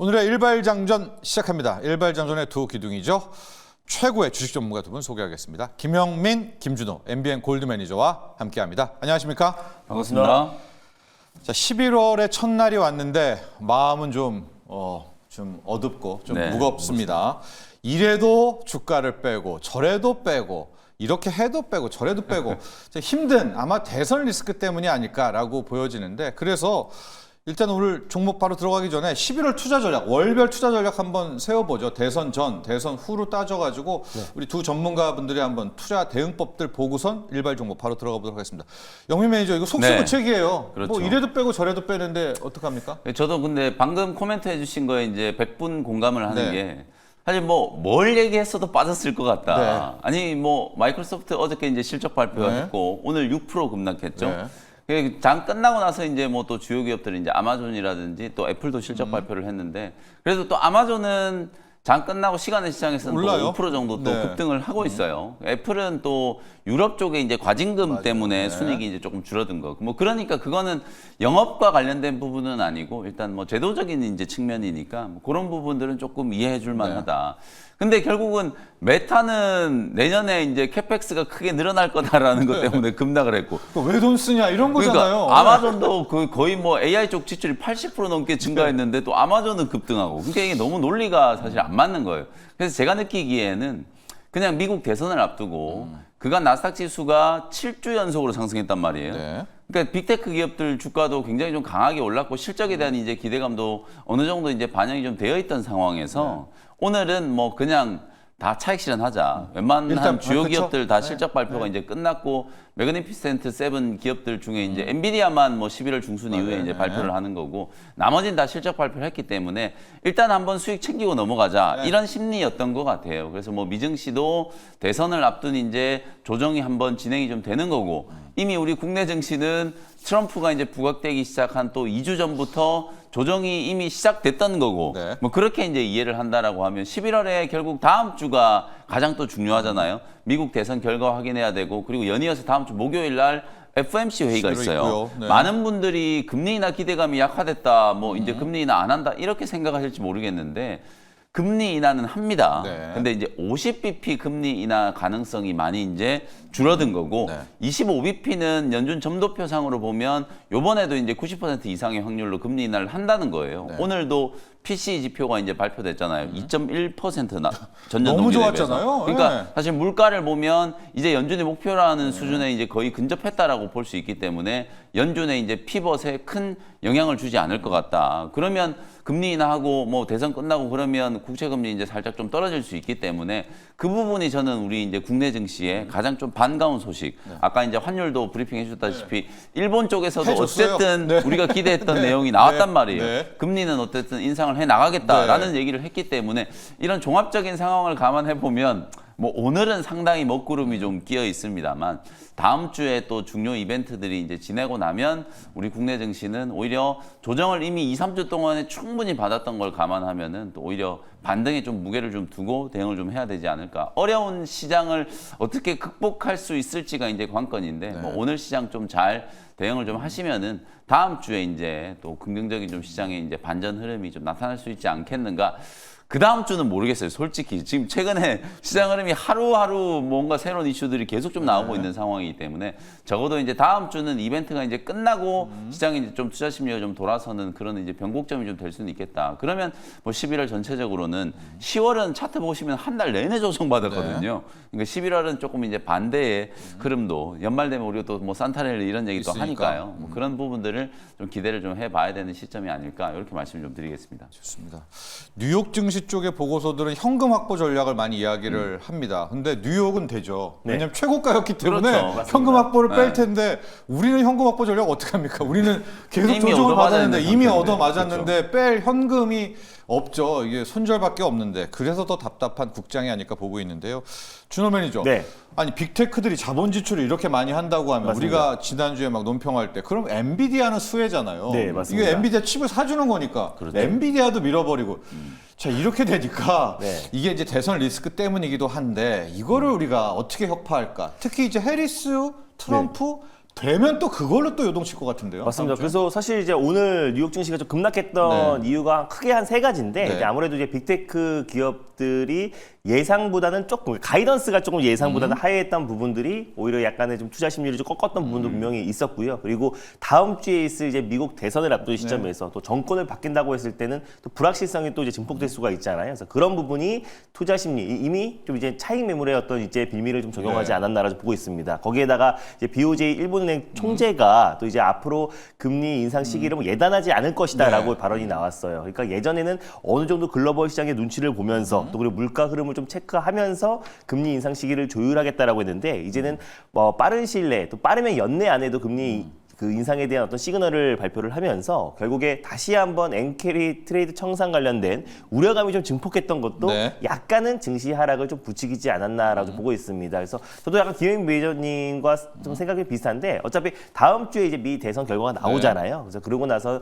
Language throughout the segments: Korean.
오늘의 일발장전 시작합니다. 일발장전의 두 기둥이죠. 최고의 주식 전문가 두 분 소개하겠습니다. 김영민, 김준호, MBN 골드 매니저와 함께합니다. 안녕하십니까? 반갑습니다. 자, 11월의 첫날이 왔는데 마음은 좀 어둡고 좀 무겁습니다. 이래도 주가를 빼고 저래도 빼고 이렇게 해도 빼고 저래도 빼고 힘든 아마 대선 리스크 때문이 아닐까라고 보여지는데, 그래서 일단 오늘 종목 바로 들어가기 전에 11월 투자 전략, 월별 투자 전략 한번 세워보죠. 대선 전, 대선 후로 따져가지고 우리 두 전문가분들이 한번 투자 대응법들 보고선 일발 종목 바로 들어가 보도록 하겠습니다. 영민 매니저, 이거 속수무책이에요. 그렇죠. 뭐 이래도 빼고 저래도 빼는데 어떡합니까? 저도 근데 방금 코멘트 해주신 거에 이제 100분 공감을 하는 네. 게, 사실 뭘 얘기했어도 빠졌을 것 같다. 네. 아니 마이크로소프트 어저께 이제 실적 발표했고 오늘 6% 급락했죠. 네. 장 끝나고 나서 이제 또 주요 기업들이 이제 아마존이라든지 또 애플도 실적 발표를 했는데, 그래도 또 아마존은 장 끝나고 시간의 시장에서는 또 5% 정도 또 급등을 하고 있어요. 애플은 또 유럽 쪽에 이제 과징금 때문에 순이익이 이제 조금 줄어든 거. 그러니까 그거는 영업과 관련된 부분은 아니고 일단 제도적인 이제 측면이니까 그런 부분들은 조금 이해해 줄 만하다. 근데 결국은 메타는 내년에 이제 캐펙스가 크게 늘어날 거다라는 것 때문에 급락을 했고. 왜 돈 쓰냐 이런 거잖아요. 그러니까 아마존도 거의 AI 쪽 지출이 80% 넘게 증가했는데 또 아마존은 급등하고. 그러니까 이게 너무 논리가 사실 안 맞는 거예요. 그래서 제가 느끼기에는 그냥 미국 대선을 앞두고 그간 나스닥 지수가 7주 연속으로 상승했단 말이에요. 네. 그러니까 빅테크 기업들 주가도 굉장히 좀 강하게 올랐고 실적에 대한 이제 기대감도 어느 정도 이제 반영이 좀 되어 있던 상황에서 오늘은 그냥 다 차익 실현하자. 웬만한 일단, 주요 그쵸? 기업들 다 실적 발표가 이제 끝났고, 매그니피센트 세븐 기업들 중에 이제 엔비디아만 11월 중순 이후에 이제 발표를 하는 거고, 나머지는 다 실적 발표를 했기 때문에 일단 한번 수익 챙기고 넘어가자. 이런 심리였던 것 같아요. 그래서 미증시도 대선을 앞둔 이제 조정이 한번 진행이 좀 되는 거고, 이미 우리 국내 증시는 트럼프가 이제 부각되기 시작한 또 2주 전부터 조정이 이미 시작됐던 거고, 그렇게 이제 이해를 한다라고 하면 11월에 결국 다음 주가 가장 또 중요하잖아요. 미국 대선 결과 확인해야 되고, 그리고 연이어서 다음 주 목요일 날 FOMC 회의가 있어요. 많은 분들이 금리 인하 기대감이 약화됐다, 이제 금리 인하 안 한다 이렇게 생각하실지 모르겠는데, 금리 인하는 합니다. 근데 이제 50bp 금리 인하 가능성이 많이 이제 줄어든 거고, 25bp는 연준 점도표상으로 보면 요번에도 이제 90% 이상의 확률로 금리 인하를 한다는 거예요. 오늘도 PCE 지표가 이제 발표됐잖아요. 2.1% 전년 너무 동기 대비해서. 좋았잖아요. 그러니까 사실 물가를 보면 이제 연준의 목표라는 수준에 이제 거의 근접했다라고 볼 수 있기 때문에 연준의 이제 피벗에 큰 영향을 주지 않을 것 같다. 그러면 금리 인하하고 대선 끝나고 그러면 국채 금리 이제 살짝 좀 떨어질 수 있기 때문에 그 부분이 저는 우리 이제 국내 증시에 가장 좀 반가운 소식. 아까 이제 환율도 브리핑 해주셨다시피 일본 쪽에서도 해줬어요. 어쨌든 우리가 기대했던 내용이 나왔단 말이에요. 금리는 어쨌든 인상을 해 나가겠다라는 얘기를 했기 때문에 이런 종합적인 상황을 감안해 보면 오늘은 상당히 먹구름이 좀 끼어 있습니다만, 다음 주에 또 중요 이벤트들이 이제 지내고 나면 우리 국내 증시는 오히려 조정을 이미 2, 3주 동안에 충분히 받았던 걸 감안하면은 또 오히려 반등에 좀 무게를 좀 두고 대응을 좀 해야 되지 않을까. 어려운 시장을 어떻게 극복할 수 있을지가 이제 관건인데, 오늘 시장 좀 잘 대응을 좀 하시면은 다음 주에 이제 또 긍정적인 좀 시장의 이제 반전 흐름이 좀 나타날 수 있지 않겠는가. 그 다음 주는 모르겠어요. 솔직히 지금 최근에 시장 흐름이 하루하루 뭔가 새로운 이슈들이 계속 좀 나오고 있는 상황이기 때문에 적어도 이제 다음 주는 이벤트가 이제 끝나고 시장이 이제 좀 투자 심리가 좀 돌아서는 그런 이제 변곡점이 좀 될 수는 있겠다. 그러면 11월 전체적으로는 10월은 차트 보시면 한 달 내내 조정받았거든요. 그러니까 11월은 조금 이제 반대의 흐름도, 연말 되면 우리가 또 산타렐리 이런 얘기도 하니까요. 그런 부분들을 좀 기대를 좀 해봐야 되는 시점이 아닐까, 이렇게 말씀을 좀 드리겠습니다. 좋습니다. 뉴욕 증시 쪽의 보고서들은 현금 확보 전략을 많이 이야기를 합니다. 근데 뉴욕은 되죠. 왜냐하면 최고가였기 때문에 현금 확보를 뺄 텐데, 우리는 현금 확보 전략 어떻게 합니까? 우리는 계속 조정을 받았는데 이미 얻어 맞았는데 뺄 현금이 없죠. 이게 손절밖에 없는데, 그래서 더 답답한 국장이 아닐까 보고 있는데요. 준호 매니저, 아니 빅테크들이 자본 지출을 이렇게 많이 한다고 하면, 우리가 지난주에 막 논평할 때 그럼 엔비디아는 수혜잖아요. 이게 엔비디아 칩을 사주는 거니까 엔비디아도 밀어버리고. 자, 이렇게 되니까 이게 이제 대선 리스크 때문이기도 한데, 이거를 우리가 어떻게 혁파할까? 특히 이제 해리스, 트럼프, 되면 또 그걸로 또 요동칠 것 같은데요. 맞습니다. 그래서 사실 이제 오늘 뉴욕 증시가 좀 급락했던 이유가 크게 한 3가지인데 이제 아무래도 이제 빅테크 기업들이 예상보다는 조금 가이던스가 조금 예상보다는 하회했던 부분들이 오히려 약간의 좀 투자 심리를 좀 꺾었던 부분도 분명히 있었고요. 그리고 다음 주에 있을 이제 미국 대선을 앞둔 시점에서 또 정권을 바뀐다고 했을 때는 또 불확실성이 또 이제 증폭될 수가 있잖아요. 그래서 그런 부분이 투자 심리 이미 좀 이제 차익 매물의 어떤 이제 빌미를 좀 적용하지 않았나라고 보고 있습니다. 거기에다가 이제 BOJ 일본은행 총재가 또 이제 앞으로 금리 인상 시기를 뭐 예단하지 않을 것이다라고 발언이 나왔어요. 그러니까 예전에는 어느 정도 글로벌 시장의 눈치를 보면서 또 그리고 물가 흐름을 좀 체크하면서 금리 인상 시기를 조율하겠다라고 했는데 이제는 뭐 빠른 시일 내에 또 빠르면 연내 안에도 금리 그 인상에 대한 어떤 시그널을 발표를 하면서 결국에 다시 한번 엔캐리 트레이드 청산 관련된 우려감이 좀 증폭했던 것도 약간은 증시 하락을 좀 부추기지 않았나라고 보고 있습니다. 그래서 저도 약간 김행 매니저님과 좀 생각이 비슷한데 어차피 다음 주에 이제 미 대선 결과가 나오잖아요. 그래서 그러고 나서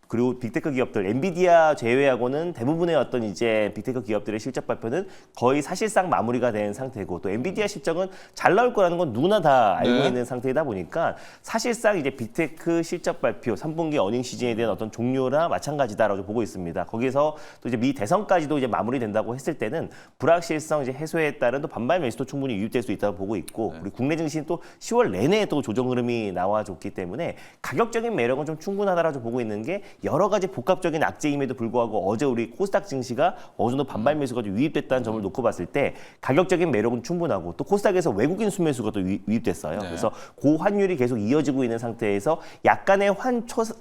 그리고 빅테크 기업들, 엔비디아 제외하고는 대부분의 어떤 이제 빅테크 기업들의 실적 발표는 거의 사실상 마무리가 된 상태고 또 엔비디아 실적은 잘 나올 거라는 건 누구나 다 알고 있는 상태이다 보니까 사실상 이제 빅테크 실적 발표, 3분기 어닝 시즌에 대한 어떤 종료나 마찬가지다라고 보고 있습니다. 거기서 또 이제 미 대선까지도 이제 마무리된다고 했을 때는 불확실성 이제 해소에 따른 또 반발 매수도 충분히 유입될 수 있다고 보고 있고 우리 국내 증시는 또 10월 내내 또 조정 흐름이 나와줬기 때문에 가격적인 매력은 좀 충분하다라고 보고 있는 게 여러 가지 복합적인 악재임에도 불구하고 어제 우리 코스닥 증시가 어느 정도 반발 매수가 좀 유입됐다는 점을 놓고 봤을 때 가격적인 매력은 충분하고 또 코스닥에서 외국인 순매수가 또 유입됐어요. 그래서 고환율이 계속 이어지고 있는 상태에서 약간의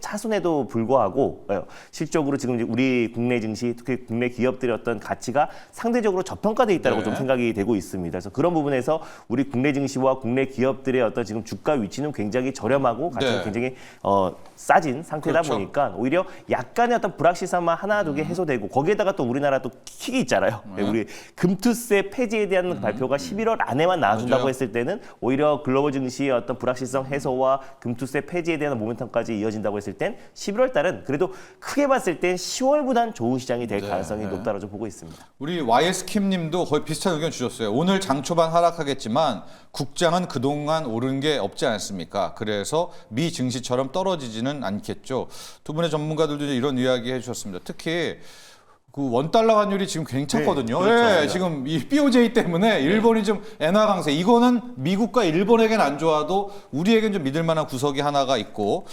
차순에도 불구하고 실적으로 지금 이제 우리 국내 증시 특히 국내 기업들의 어떤 가치가 상대적으로 저평가돼 있다고 좀 생각이 되고 있습니다. 그래서 그런 부분에서 우리 국내 증시와 국내 기업들의 어떤 지금 주가 위치는 굉장히 저렴하고 가치가 굉장히 싸진 상태다 보니까 오히려 약간의 어떤 불확실성만 하나 두 개 해소되고 거기에다가 또 우리나라 또 킥이 있잖아요. 우리 금투세 폐지에 대한 발표가 11월 안에만 나와준다고 했을 때는 오히려 글로벌 증시의 어떤 불확실성 해소와 금투세 폐지에 대한 모멘텀까지 이어진다고 했을 땐 11월 달은 그래도 크게 봤을 땐 10월보단 좋은 시장이 될 가능성이 높다고 보고 있습니다. 우리 YS킴님도 거의 비슷한 의견 주셨어요. 오늘 장 초반 하락하겠지만 국장은 그동안 오른 게 없지 않습니까? 그래서 미 증시처럼 떨어지지는 않겠죠. 두 분의 전문가들도 이런 이야기 해주셨습니다. 특히 그 원달러 환율이 지금 괜찮거든요. 그렇죠. 지금 이 BOJ 때문에 일본이 좀 엔화 강세. 이거는 미국과 일본에겐 안 좋아도 우리에겐 좀 믿을 만한 구석이 하나가 있고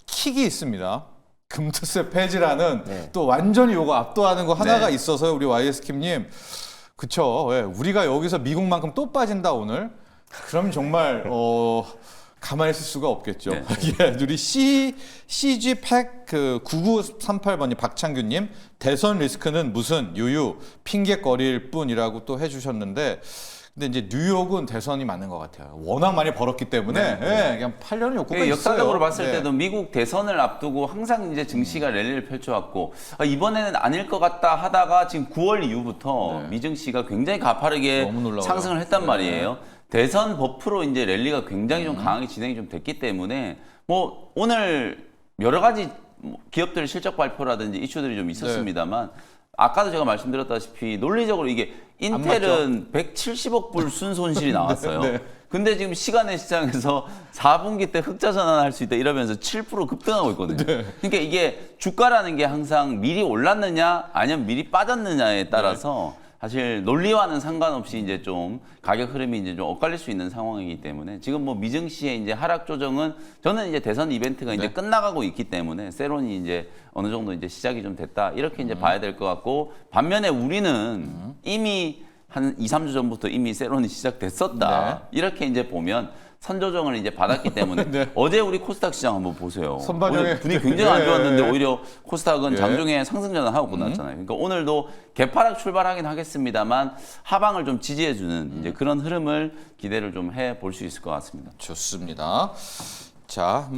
킥이 있습니다. 금투세 폐지라는 또 완전히 요거 압도하는 거 하나가 있어서요. 우리 YS킴님. 그쵸. 우리가 여기서 미국만큼 또 빠진다 오늘. 그럼 정말 가만히 있을 수가 없겠죠. 우리 CG팩 그 9938번님 박창규님 대선 리스크는 무슨 유유 핑계거리일 뿐이라고 또 해주셨는데 근데 이제 뉴욕은 대선이 맞는 것 같아요. 워낙 많이 벌었기 때문에 그냥 8년은 욕구가 있어요. 역사적으로 봤을 때도 미국 대선을 앞두고 항상 이제 증시가 랠리를 펼쳐왔고 이번에는 아닐 것 같다 하다가 지금 9월 이후부터 미 증시가 굉장히 가파르게 상승을 했단 말이에요. 대선 버프로 이제 랠리가 굉장히 좀 강하게 진행이 좀 됐기 때문에 뭐 오늘 여러 가지 기업들 실적 발표라든지 이슈들이 좀 있었습니다만 아까도 제가 말씀드렸다시피 논리적으로 이게 인텔은 170억 불 순손실이 나왔어요. 근데 지금 시간의 시장에서 4분기 때 흑자 전환할 수 있다 이러면서 7% 급등하고 있거든요. 그러니까 이게 주가라는 게 항상 미리 올랐느냐 아니면 미리 빠졌느냐에 따라서 사실 논리와는 상관없이 이제 좀 가격 흐름이 이제 좀 엇갈릴 수 있는 상황이기 때문에 지금 뭐 미증시의 이제 하락 조정은 저는 이제 대선 이벤트가 이제 끝나가고 있기 때문에 세론이 이제 어느 정도 이제 시작이 좀 됐다 이렇게 이제 봐야 될 것 같고 반면에 우리는 이미 한 2, 3주 전부터 이미 세론이 시작됐었다 이렇게 이제 보면 선조정을 이제 받았기 때문에 어제 우리 코스닥 시장 한번 보세요. 오늘 분위기 굉장히 안 좋았는데 오히려 코스닥은 장중에 상승 전환하고 끝났잖아요. 그러니까 오늘도 개파락 출발하긴 하겠습니다만 하방을 좀 지지해주는 이제 그런 흐름을 기대를 좀 해볼 수 있을 것 같습니다. 좋습니다. 자,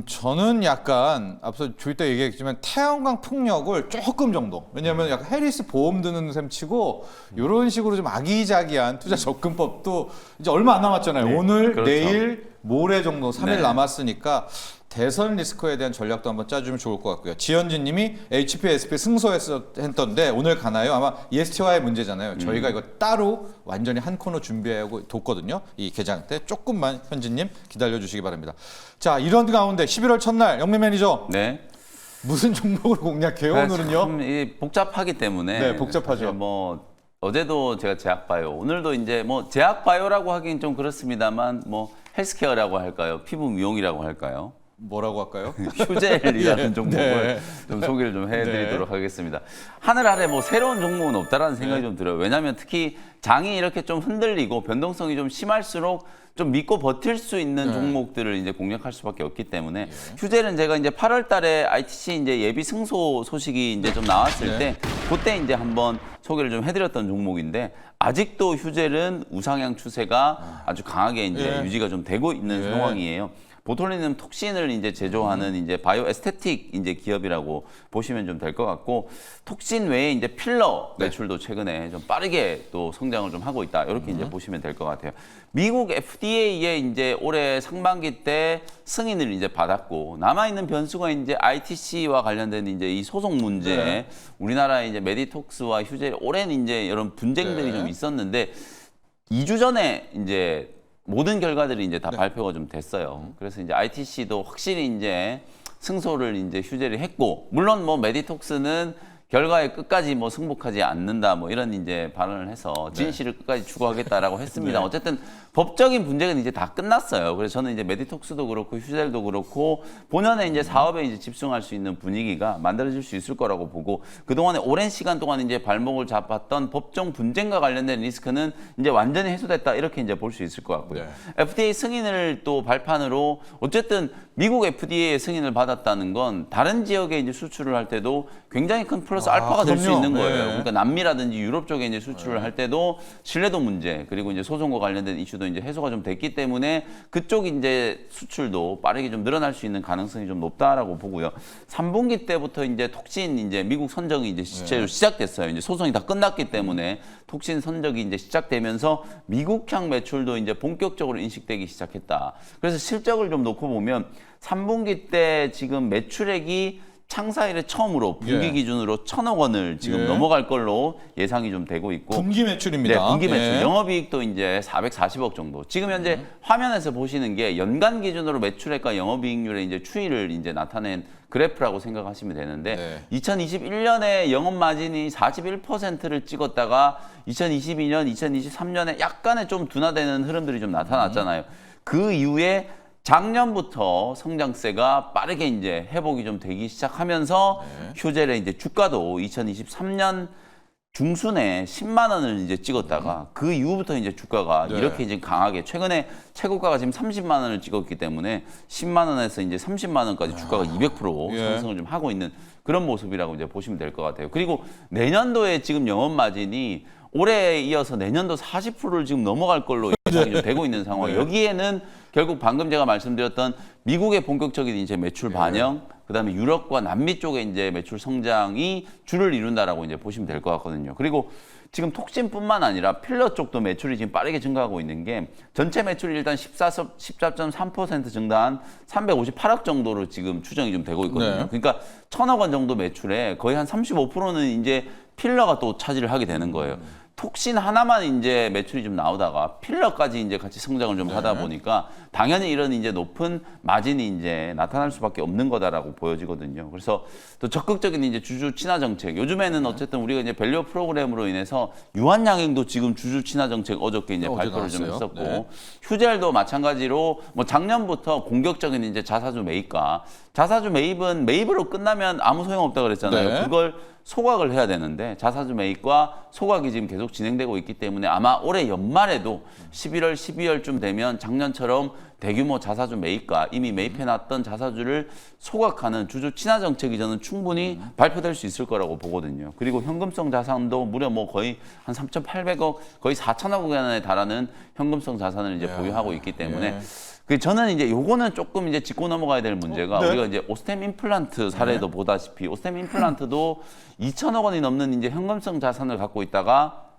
저는 약간 앞서 조이 때 얘기했지만 태양광 풍력을 조금 정도 왜냐하면 약간 해리스 보험 드는 셈 치고 이런 식으로 좀 아기자기한 투자 접근법도 이제 얼마 안 남았잖아요. 오늘, 내일 모레 정도 3일 네. 남았으니까 대선 리스크에 대한 전략도 한번 짜주면 좋을 것 같고요. 지현진 님이 HP, SP 승소했던데 오늘 가나요? 아마 EST와의 문제잖아요. 저희가 이거 따로 완전히 한 코너 준비하고 뒀거든요. 이 개장 때 조금만 현진 님 기다려주시기 바랍니다. 자, 이런 가운데 11월 첫날 영민 매니저 네. 무슨 종목을 공략해요 오늘은요? 참 복잡하기 때문에. 네, 복잡하죠. 사실 뭐 어제도 제가 제약바이오, 오늘도 이제 뭐 제약바이오라고 하긴 좀 그렇습니다만 뭐 헬스케어라고 할까요? 피부 미용이라고 할까요? 뭐라고 할까요? 휴젤이라는 예, 종목을 네. 좀 소개를 좀 해드리도록 하겠습니다. 하늘 아래 뭐 새로운 종목은 없다라는 생각이 좀 들어요. 왜냐하면 특히 장이 이렇게 좀 흔들리고 변동성이 좀 심할수록 좀 믿고 버틸 수 있는 종목들을 이제 공략할 수밖에 없기 때문에 휴젤은 제가 이제 8월 달에 ITC 이제 예비 승소 소식이 이제 좀 나왔을 때 그때 이제 한번 소개를 좀 해드렸던 종목인데 아직도 휴젤은 우상향 추세가 아주 강하게 이제 유지가 좀 되고 있는 상황이에요. 보톨리눔 톡신을 이제 제조하는 이제 바이오 에스테틱 이제 기업이라고 보시면 좀 될 것 같고 톡신 외에 이제 필러 매출도 최근에 좀 빠르게 또 성장을 좀 하고 있다. 이렇게 이제 보시면 될 것 같아요. 미국 FDA에 이제 올해 상반기 때 승인을 이제 받았고 남아 있는 변수가 이제 ITC와 관련된 이제 이 소송 문제, 우리나라의 이제 메디톡스와 휴젤 오랜 이제 이런 분쟁들이 좀 있었는데 2주 전에 이제 모든 결과들이 이제 다 발표가 좀 됐어요. 그래서 이제 ITC도 확실히 이제 승소를 이제 휴젤이 했고, 물론 뭐 메디톡스는 결과에 끝까지 뭐 승복하지 않는다 뭐 이런 이제 발언을 해서 진실을 끝까지 추구하겠다라고 했습니다. 어쨌든 법적인 분쟁은 이제 다 끝났어요. 그래서 저는 이제 메디톡스도 그렇고 휴젤도 그렇고 본연의 이제 사업에 이제 집중할 수 있는 분위기가 만들어질 수 있을 거라고 보고 그동안에 오랜 시간 동안 이제 발목을 잡았던 법정 분쟁과 관련된 리스크는 이제 완전히 해소됐다 이렇게 이제 볼 수 있을 것 같고요. FDA 승인을 또 발판으로 어쨌든 미국 FDA의 승인을 받았다는 건 다른 지역에 이제 수출을 할 때도 굉장히 큰 플러스 알파가 될 수 그럼요. 있는 거예요. 네. 그러니까 남미라든지 유럽 쪽에 이제 수출을 할 때도 신뢰도 문제 그리고 이제 소송과 관련된 이슈도 이제 해소가 좀 됐기 때문에 그쪽 이제 수출도 빠르게 좀 늘어날 수 있는 가능성이 좀 높다라고 보고요. 3분기 때부터 이제 톡신 이제 미국 선정이 이제 실제로 시작됐어요. 이제 소송이 다 끝났기 때문에 톡신 선정이 이제 시작되면서 미국향 매출도 이제 본격적으로 인식되기 시작했다. 그래서 실적을 좀 놓고 보면 3분기 때 지금 매출액이 창사 이래 처음으로 분기 기준으로 1,000억 원을 지금 넘어갈 걸로 예상이 좀 되고 있고 분기 매출입니다. 네, 분기 매출. 영업이익도 이제 440억 정도. 지금 현재 화면에서 보시는 게 연간 기준으로 매출액과 영업이익률의 이제 추이를 이제 나타낸 그래프라고 생각하시면 되는데 2021년에 영업 마진이 41%를 찍었다가 2022년, 2023년에 약간의 좀 둔화되는 흐름들이 좀 나타났잖아요. 그 이후에 작년부터 성장세가 빠르게 이제 회복이 좀 되기 시작하면서 휴젤의 이제 주가도 2023년 중순에 10만 원을 이제 찍었다가 그 이후부터 이제 주가가 이렇게 이제 강하게 최근에 최고가가 지금 30만 원을 찍었기 때문에 10만 원에서 이제 30만 원까지 주가가 200% 상승을 좀 하고 있는 그런 모습이라고 이제 보시면 될 것 같아요. 그리고 내년도에 지금 영업 마진이 올해에 이어서 내년도 40%를 지금 넘어갈 걸로 예상이 좀 되고 있는 상황. 여기에는 결국 방금 제가 말씀드렸던 미국의 본격적인 이제 매출 반영, 그다음에 유럽과 남미 쪽의 이제 매출 성장이 주를 이룬다라고 이제 보시면 될 것 같거든요. 그리고 지금 톡신뿐만 아니라 필러 쪽도 매출이 지금 빠르게 증가하고 있는 게 전체 매출이 일단 14.3% 증가한 358억 정도로 지금 추정이 좀 되고 있거든요. 그러니까 1,000억 원 정도 매출에 거의 한 35%는 이제 필러가 또 차지를 하게 되는 거예요. 톡신 하나만 이제 매출이 좀 나오다가 필러까지 이제 같이 성장을 좀 하다 보니까 당연히 이런 이제 높은 마진이 이제 나타날 수밖에 없는 거다라고 보여지거든요. 그래서 또 적극적인 이제 주주 친화 정책. 요즘에는 어쨌든 우리가 이제 밸류 프로그램으로 인해서 유한양행도 지금 주주 친화 정책 어저께 이제 발표를 좀 했었고 휴젤도 마찬가지로 뭐 작년부터 공격적인 이제 자사주 매입과 자사주 매입은 매입으로 끝나면 아무 소용 없다 그랬잖아요. 그걸 소각을 해야 되는데 자사주 매입과 소각이 지금 계속 진행되고 있기 때문에 아마 올해 연말에도 11월, 12월쯤 되면 작년처럼 대규모 자사주 매입과 이미 매입해놨던 자사주를 소각하는 주주 친화 정책이 저는 충분히 발표될 수 있을 거라고 보거든요. 그리고 현금성 자산도 무려 뭐 거의 한 3,800억, 거의 4,000억 원에 달하는 현금성 자산을 이제 보유하고 있기 때문에 저는 이제 요거는 조금 이제 짚고 넘어가야 될 문제가 우리가 이제 오스템 임플란트 사례도 보다시피 오스템 임플란트도 2,000억 원이 넘는 이제 현금성 자산을 갖고 있다가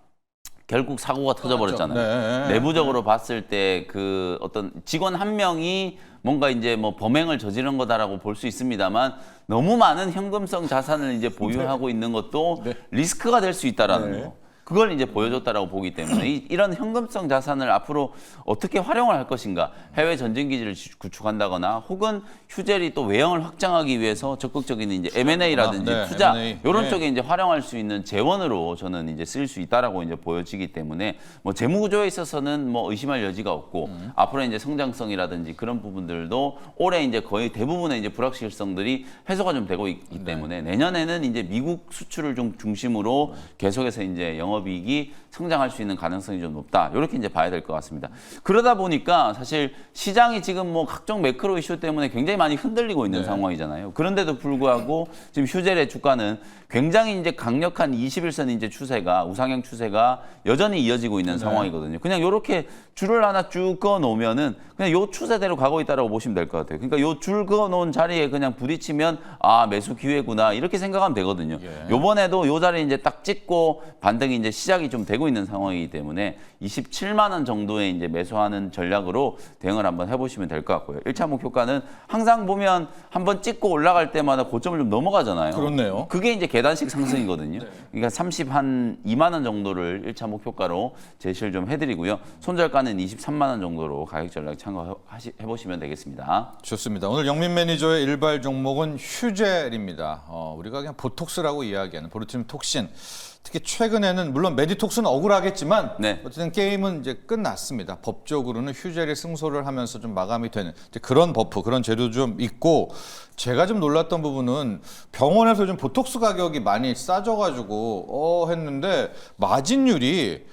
결국 사고가 터져버렸잖아요. 네. 내부적으로 봤을 때 그 어떤 직원 한 명이 뭔가 이제 뭐 범행을 저지른 거다라고 볼 수 있습니다만 너무 많은 현금성 자산을 이제 보유하고 있는 것도 리스크가 될 수 있다라는 거. 그걸 이제 보여줬다라고 보기 때문에 이런 현금성 자산을 앞으로 어떻게 활용을 할 것인가, 해외 전진 기지를 구축한다거나 혹은 휴젤이 또 외형을 확장하기 위해서 적극적인 이제 M&A라든지 투자 M&A. 이런 쪽에 이제 활용할 수 있는 재원으로 저는 이제 쓸 수 있다라고 이제 보여지기 때문에 뭐 재무 구조에 있어서는 뭐 의심할 여지가 없고 앞으로 이제 성장성이라든지 그런 부분들도 올해 이제 거의 대부분의 이제 불확실성들이 해소가 좀 되고 있기 때문에 내년에는 이제 미국 수출을 좀 중심으로 계속해서 이제 영업이익이 성장할 수 있는 가능성이 좀 높다. 이렇게 이제 봐야 될 것 같습니다. 그러다 보니까 사실 시장이 지금 뭐 각종 매크로 이슈 때문에 굉장히 많이 흔들리고 있는 상황이잖아요. 그런데도 불구하고 지금 휴젤의 주가는 굉장히 이제 강력한 21선 이제 추세가 우상향 추세가 여전히 이어지고 있는 상황이거든요. 그냥 이렇게 줄을 하나 쭉 그어 놓으면은 그냥 요 추세대로 가고 있다라고 보시면 될 것 같아요. 그러니까 요 줄 그어 놓은 자리에 그냥 부딪히면 아 매수 기회구나 이렇게 생각하면 되거든요. 요번에도 요 자리에 이제 딱 찍고 반등이 이제 시작이 좀 되고 있는 상황이기 때문에 27만 원 정도에 이제 매수하는 전략으로 대응을 한번 해보시면 될 것 같고요. 1차 목표가는 항상 보면 한번 찍고 올라갈 때마다 고점을 좀 넘어가잖아요. 그렇네요. 그게 이제 계단식 상승이거든요. 그러니까 32만 원 정도를 1차 목표가로 제시를 좀 해드리고요. 손절가는 23만 원 정도로 가격 전략 참고해보시면 되겠습니다. 좋습니다. 오늘 영민 매니저의 일발 종목은 휴젤입니다. 우리가 그냥 보톡스라고 이야기하는 보르티눔 톡신. 특히 최근에는 물론 메디톡스는 억울하겠지만 어쨌든 게임은 이제 끝났습니다. 법적으로는 휴젤이 승소를 하면서 좀 마감이 되는 그런 버프, 그런 제도 좀 있고 제가 좀 놀랐던 부분은 병원에서 좀 보톡스 가격이 많이 싸져가지고 했는데 마진율이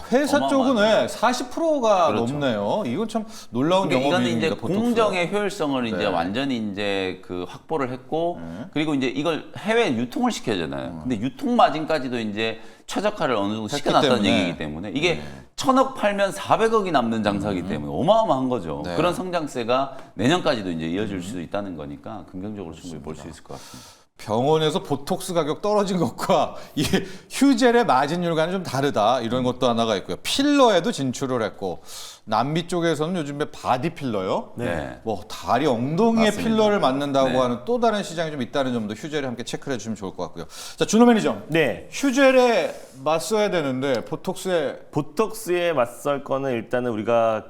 회사 쪽은 40%가 그렇죠. 넘네요. 이건 참 놀라운 그러니까 영업이익입니다. 이거는 이제 보톡스가. 공정의 효율성을 이제 완전히 이제 그 확보를 했고 그리고 이제 이걸 해외 유통을 시켜야 되잖아요. 근데 유통 마진까지도 이제 최적화를 어느 정도 시켜놨다는 얘기이기 때문에 이게 1,000억 팔면 400억이 남는 장사이기 때문에 어마어마한 거죠. 그런 성장세가 내년까지도 이제 이어질 수 있다는 거니까 긍정적으로 충분히 볼 수 있을 것 같습니다. 병원에서 보톡스 가격 떨어진 것과 이 휴젤의 마진율과는 좀 다르다. 이런 것도 하나가 있고요. 필러에도 진출을 했고 남미 쪽에서는 요즘에 바디 필러요. 뭐 다리 엉덩이에 맞습니다. 필러를 맞는다고 하는 또 다른 시장이 좀 있다는 점도 휴젤에 함께 체크를 해주시면 좋을 것 같고요. 자, 준호 매니저. 휴젤에 맞서야 되는데 보톡스에 맞설 거는 일단은 우리가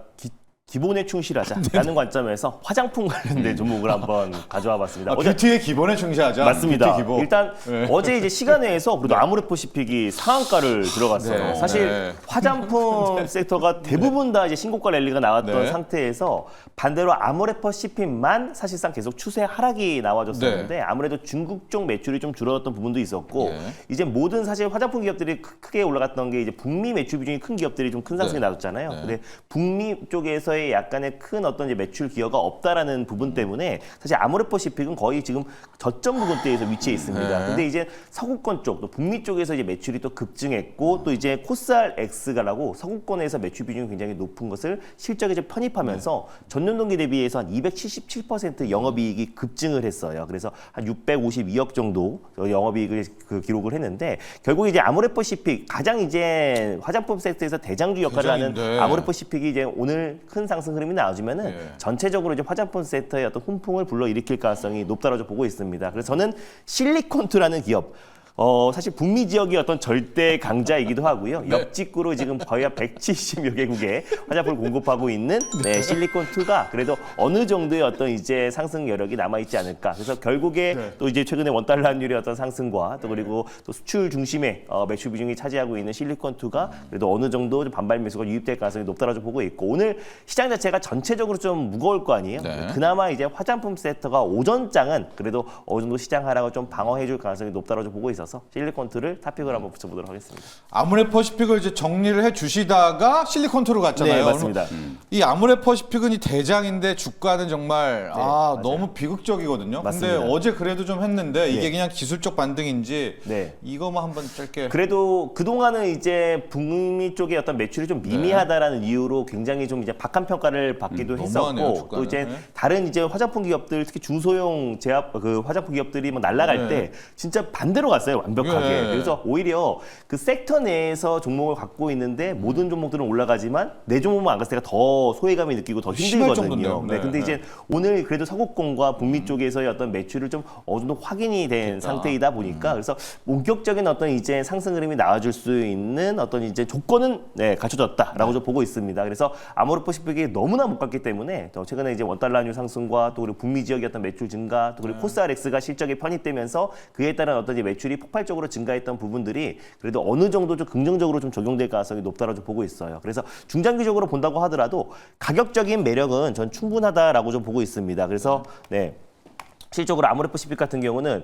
기본에 충실하자라는 관점에서 화장품 관련된 종목을 한번 가져와 봤습니다. 뷰티의 기본에 충실하자. 맞습니다. 뷰티 기본. 일단 어제 이제 시간회에서 그래도 아모레퍼시픽이 상한가를 들어갔어요. 사실 화장품 섹터가 대부분 다 이제 신고가 랠리가 나왔던 상태에서 반대로 아모레퍼시픽만 사실상 계속 추세 하락이 나와줬었는데 아무래도 중국 쪽 매출이 좀 줄어들었던 부분도 있었고 이제 모든 사실 화장품 기업들이 크게 올라갔던 게 이제 북미 매출 비중이 큰 기업들이 좀 큰 상승이 나왔잖아요. 근데 북미 쪽에서의 약간의 큰 어떤 이제 매출 기여가 없다라는 부분 때문에 사실 아모레퍼시픽은 거의 지금 저점 부분대에서 위치해 있습니다. 근데 이제 서구권 쪽, 또 북미 쪽에서 이제 매출이 또 급증했고 또 이제 코스알엑스가라고 서구권에서 매출 비중이 굉장히 높은 것을 실적에 이제 편입하면서 전년 동기 대비해서 한 277% 영업이익이 급증을 했어요. 그래서 한 652억 정도 영업이익을 기록을 했는데 결국 이제 아모레퍼시픽 가장 이제 화장품 섹터에서 대장주 역할을 하는 아모레퍼시픽이 이제 오늘 큰 상승 흐름이 나와주면은 전체적으로 이제 화장품 섹터의 어떤 훈풍을 불러일으킬 가능성이 높다고 보고 있습니다. 그래서 저는 실리콘투라는 기업. 사실 북미 지역의 어떤 절대 강자이기도 하고요. 옆직구로 지금 거의 한 170여 개국에 화장품을 공급하고 있는 실리콘2가 그래도 어느 정도의 어떤 이제 상승 여력이 남아있지 않을까. 그래서 결국에 또 이제 최근에 원달러 환율의 어떤 상승과 또 그리고 또 수출 중심의 매출 비중이 차지하고 있는 실리콘2가 그래도 어느 정도 반발 매수가 유입될 가능성이 높다고 보고 있고 오늘 시장 자체가 전체적으로 좀 무거울 거 아니에요. 그나마 이제 화장품 섹터가 오전장은 그래도 어느 정도 시장 하락을 좀 방어해줄 가능성이 높다고 보고 있어서 실리콘투를 탑픽을 한번 붙여보도록 하겠습니다. 아모레퍼시픽을 이제 정리를 해주시다가 실리콘투로 갔잖아요. 네, 맞습니다. 이 아모레퍼시픽은 이 대장인데 주가는 정말 너무 비극적이거든요. 근데 어제 그래도 좀 했는데 이게 그냥 기술적 반등인지 이거만 한번 짧게. 그래도 그동안은 이제 북미 쪽의 어떤 매출이 좀 미미하다라는 이유로 굉장히 좀 이제 박한 평가를 받기도 했었고 또 이제 다른 이제 화장품 기업들 특히 중소형 제약 화장품 기업들이 뭐 날아갈 때 진짜 반대로 갔어요. 나왔어요, 완벽하게. 예. 그래서 오히려 그 섹터 내에서 종목을 갖고 있는데 모든 종목들은 올라가지만 내 종목만 안 갔을 때가 더 소외감이 느끼고 더 심할 힘들거든요. 정도인데요. 네, 근데 이제 오늘 그래도 서구권과 북미 쪽에서의 어떤 매출을 좀 어느 정도 확인이 된 상태이다 보니까 그래서 본격적인 어떤 이제 상승 흐름이 나와줄 수 있는 어떤 이제 조건은 네, 갖춰졌다라고 좀 보고 있습니다. 그래서 아모레퍼시픽이 너무나 못 갔기 때문에 또 최근에 이제 원달러류 상승과 또 그리고 북미 지역의 어떤 매출 증가 또 그리고 코스알엑스가 실적에 편입되면서 그에 따른 어떤 이제 매출이 폭발적으로 증가했던 부분들이 그래도 어느 정도 좀 긍정적으로 좀 적용될 가능성이 높다라고 좀 보고 있어요. 그래서 중장기적으로 본다고 하더라도 가격적인 매력은 전 충분하다라고 좀 보고 있습니다. 그래서 네. 실적으로 아모레퍼시픽 같은 경우는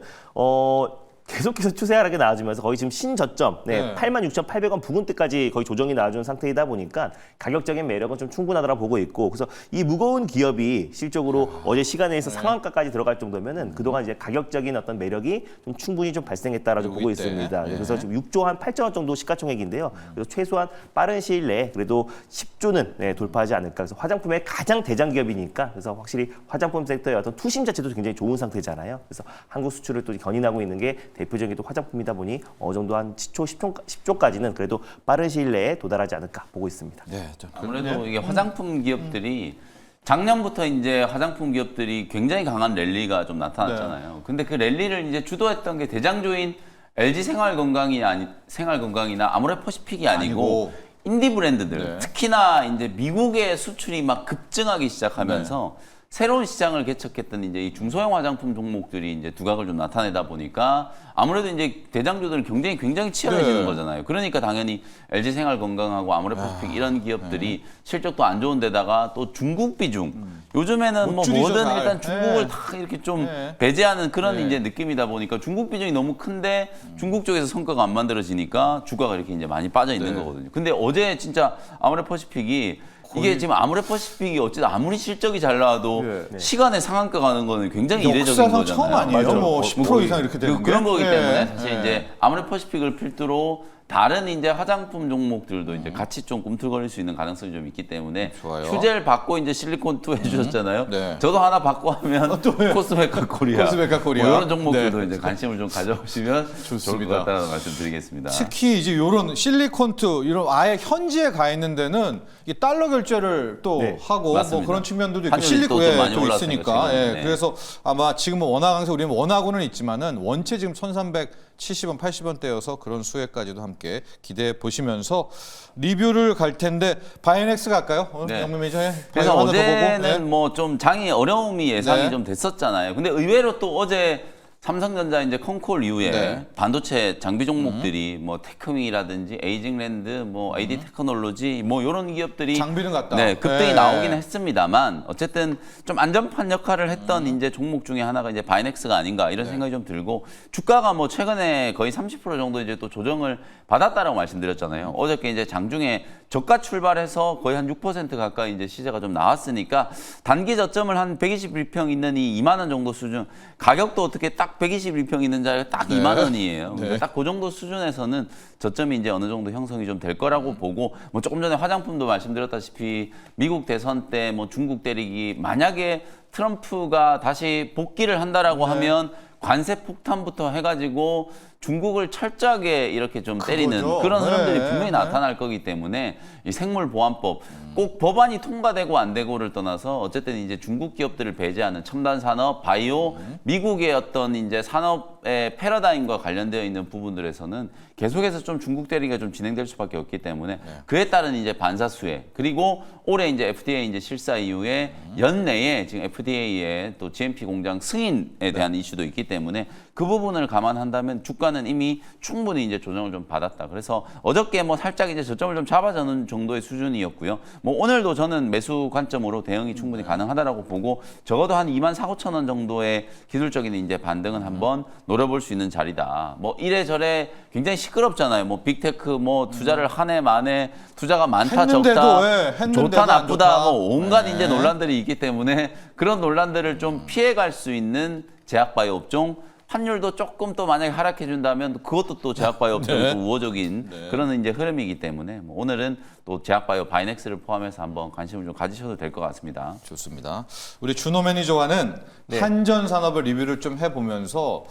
계속해서 추세 하락이 나와주면서 거의 지금 신저점, 86,800원 부근대까지 거의 조정이 나와준 상태이다 보니까 가격적인 매력은 좀 충분하다고 보고 있고, 그래서 이 무거운 기업이 실적으로 어제 시간에서 상한가까지 들어갈 정도면은 그동안 이제 가격적인 어떤 매력이 좀 충분히 좀 발생했다라고 보고 있습니다. 그래서 지금 6조 한 8천억 정도 시가총액인데요. 그래서 최소한 빠른 시일 내에 그래도 10조는 돌파하지 않을까. 그래서 화장품의 가장 대장 기업이니까 그래서 확실히 화장품 섹터의 어떤 투심 자체도 굉장히 좋은 상태잖아요. 그래서 한국 수출을 또 견인하고 있는 게 대표적인 또 화장품이다 보니 어느 정도 한 10조까지는 그래도 빠른 시일 내에 도달하지 않을까 보고 있습니다. 네, 아무래도 이게 화장품 기업들이 작년부터 이제 화장품 기업들이 굉장히 강한 랠리가 좀 나타났잖아요. 근데 그 랠리를 이제 주도했던 게 대장주인 LG 생활건강이나 아모레퍼시픽이 아니고 인디 브랜드들, 특히나 이제 미국의 수출이 막 급증하기 시작하면서 새로운 시장을 개척했던 이제 이 중소형 화장품 종목들이 이제 두각을 좀 나타내다 보니까 아무래도 이제 대장주들은 경쟁이 굉장히 치열해지는 거잖아요. 그러니까 당연히 LG 생활건강하고 아모레퍼시픽 이런 기업들이 실적도 안 좋은 데다가 또 중국 비중 요즘에는 뭐 뭐든 일단 중국을 다 이렇게 좀 배제하는 그런 이제 느낌이다 보니까 중국 비중이 너무 큰데 중국 쪽에서 성과가 안 만들어지니까 주가가 이렇게 이제 많이 빠져 있는 거거든요. 근데 어제 진짜 아모레퍼시픽이 이게 지금 아모레퍼시픽이 어쨌든 아무리 실적이 잘 나와도 시간에 상한가 가는 거는 굉장히 이례적인 거잖아요. 처음 아니에요? 뭐 10% 이상 이렇게 되는 게? 그런 거기 때문에 사실 이제 아모레퍼시픽을 필두로 다른 이제 화장품 종목들도 이제 같이 좀 꿈틀거릴 수 있는 가능성이 좀 있기 때문에 휴재를 받고 이제 실리콘2 해주셨잖아요. 저도 하나 받고 하면 코스메카 코리아, 뭐 이런 종목들도 이제 관심을 좀 가져보시면 좋을 것 같다는 말씀드리겠습니다. 특히 이제 이런 실리콘2 이런 아예 현지에 가 있는 데는 이 달러 결제를 또 하고 뭐 그런 측면들도 있고 실리콘에 또 있으니까 그래서 아마 지금은 원화 강세 우리는 원화고는 있지만은 원체 지금 1,370원, 80원대여서 그런 수혜까지도 함께 기대해 보시면서 리뷰를 갈 텐데 바이넥스 갈까요? 영민 매니저의 그래서 어제는 뭐 좀 장이 어려움이 예상이 좀 됐었잖아요. 근데 의외로 또 어제 삼성전자 이제 컨콜 이후에 반도체 장비 종목들이 뭐 테크윙이라든지 에이징랜드, 뭐 AD 테크놀로지 뭐 이런 기업들이 장비는 같다. 급등이 나오긴 했습니다만 어쨌든 좀 안전판 역할을 했던 이제 종목 중에 하나가 이제 바이넥스가 아닌가 이런 생각이 좀 들고 주가가 뭐 최근에 거의 30% 정도 이제 또 조정을 받았다라고 말씀드렸잖아요. 어저께 이제 장중에 저가 출발해서 거의 한 6% 가까이 이제 시세가 좀 나왔으니까 단기 저점을 한 121평 있는 이 2만 원 정도 수준 가격도 어떻게 딱 121평 있는 자리가 딱 2만 원이에요. 딱 그 정도 수준에서는 저점이 이제 어느 정도 형성이 좀 될 거라고 보고 뭐 조금 전에 화장품도 말씀드렸다시피 미국 대선 때 뭐 중국 때리기 만약에 트럼프가 다시 복귀를 한다라고 하면 관세 폭탄부터 해가지고 중국을 철저하게 이렇게 좀 때리는 그런 흐름들이 분명히 나타날 거기 때문에 이 생물보안법 꼭 법안이 통과되고 안 되고를 떠나서 어쨌든 이제 중국 기업들을 배제하는 첨단 산업, 바이오, 미국의 어떤 이제 산업의 패러다임과 관련되어 있는 부분들에서는 계속해서 좀 중국 대리가 좀 진행될 수밖에 없기 때문에 그에 따른 이제 반사수혜 그리고 올해 이제 FDA 이제 실사 이후에 연내에 지금 FDA의 또 GMP 공장 승인에 대한 이슈도 있기 때문에 그 부분을 감안한다면 주가는 이미 충분히 이제 조정을 좀 받았다. 그래서 어저께 뭐 살짝 이제 저점을 좀 잡아주는 정도의 수준이었고요. 뭐 오늘도 저는 매수 관점으로 대응이 충분히 가능하다라고 보고 적어도 한 24,000원 정도의 기술적인 이제 반등은 한번 노려볼 수 있는 자리다. 뭐 이래저래 굉장히 시끄럽잖아요. 뭐 빅테크 뭐 투자를 한 해 만에 투자가 많다 적다 좋다 나쁘다 뭐 온갖 이제 논란들이 있기 때문에 그런 논란들을 좀 피해갈 수 있는 제약바이오 업종 환율도 조금 또 만약에 하락해 준다면 그것도 또 제약바이오 업종이 또 우호적인 그런 이제 흐름이기 때문에 뭐 오늘은 또 제약바이오 바이넥스를 포함해서 한번 관심을 좀 가지셔도 될 것 같습니다. 좋습니다. 우리 준호 매니저와는 한전 산업을 리뷰를 좀 해보면서